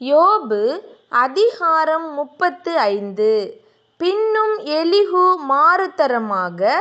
யோபு அதிகாரம் 35. பின்னும் எலிஹூ மாறுதரமாக,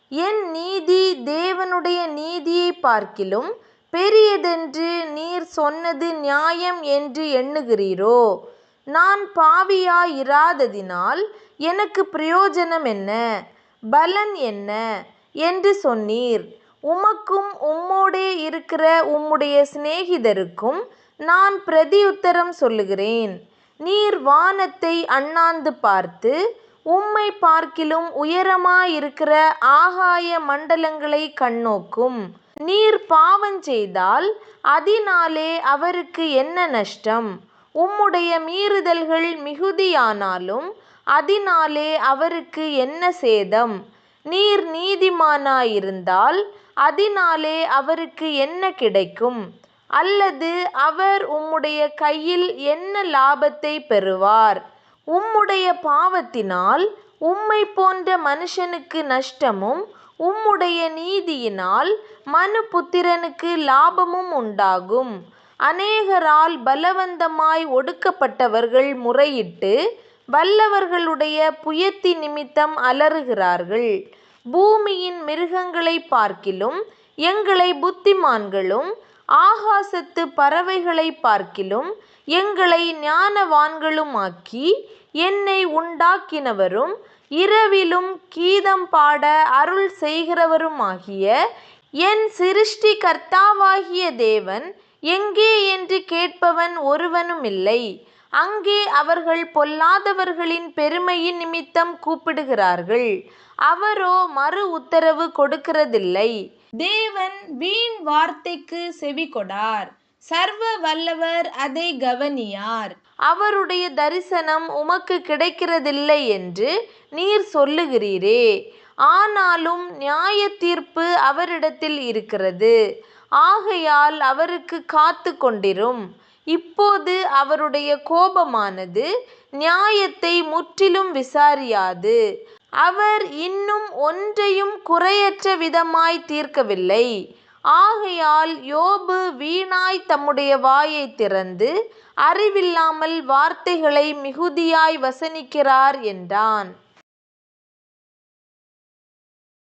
என் நீதி தேவனுடைய நீதியைப் பார்க்கிலும் பெரியதென்று நீர் சொன்னது நியாயம் என்று எண்ணுகிறீரோ? நான் பாவியாயிராததினால் எனக்கு பிரயோஜனம் என்ன? பலன் என்ன? என்று சொன்னீர். உமக்கும் உம்மோடே இருக்கிற உம்முடைய சிநேகிதருக்கும் நான் பிரதியுத்தரம் சொல்லுகிறேன். நீர் வானத்தை அண்ணாந்து பார்த்து, உம்மை பார்க்கிலும் உயரமாயிருக்கிற ஆகாய மண்டலங்களை கண்ணோக்கும். நீர் பாவஞ்செய்தால் அதினாலே அவருக்கு என்ன நஷ்டம்? உம்முடைய மீறுதல்கள் மிகுதியானாலும் அதினாலே அவருக்கு என்ன சேதம்? நீர் நீதிமானாயிருந்தால் அதினாலே அவருக்கு என்ன கிடைக்கும்? அல்லது அவர் உம்முடைய கையில் என்ன லாபத்தை பெறுவார்? உம்முடைய பாவத்தினால் உம்மை போன்ற மனுஷனுக்கு நஷ்டமும் உம்முடைய நீதியினால் மனுபுத்திரனுக்கு லாபமும் உண்டாகும். அநேகரால் பலவந்தமாய் ஒடுக்கப்பட்டவர்கள் முறையிட்டு வல்லவர்களுடைய புயத்தி நிமித்தம் அலறுகிறார்கள். பூமியின் மிருகங்களை பார்க்கிலும் எங்களை புத்திமான்களும், ஆகாசத்து பறவைகளை பார்க்கிலும் எங்களை ஞானவான்களுமாக்கி, என்னை உண்டாக்கினவரும் இரவிலும் கீதம் பாட அருள் செய்கிறவருமாகிய என் சிருஷ்டி கர்த்தாவாகிய தேவன் எங்கே என்று கேட்பவன் ஒருவனுமில்லை. அங்கே அவர்கள் பொல்லாதவர்களின் பெருமையின் நிமித்தம் கூப்பிடுகிறார்கள். அவரோ மறு உத்தரவு கொடுக்கிறதில்லை. தேவன் வீண் வார்த்தைக்கு செவிகொடார். சர்வ வல்லவர் அதை கவனியார். அவருடைய தரிசனம் உமக்கு கிடைக்கிறதில்லை என்று நீர் சொல்லுகிறீரே. ஆனாலும் நியாய தீர்ப்பு அவரிடத்தில் இருக்கிறது. ஆகையால் அவருக்கு காத்து கொண்டிரும். இப்போது அவருடைய கோபமானது நியாயத்தை முற்றிலும் விசாரியாது. அவர் இன்னும் ஒன்றையும் குறையற்ற விதமாய் தீர்க்கவில்லை. ஆகையால் யோபு வீணாய் தம்முடைய வாயை திறந்து அறிவில்லாமல் வார்த்தைகளை மிகுதியாய் வசனிக்கிறார் என்றான்.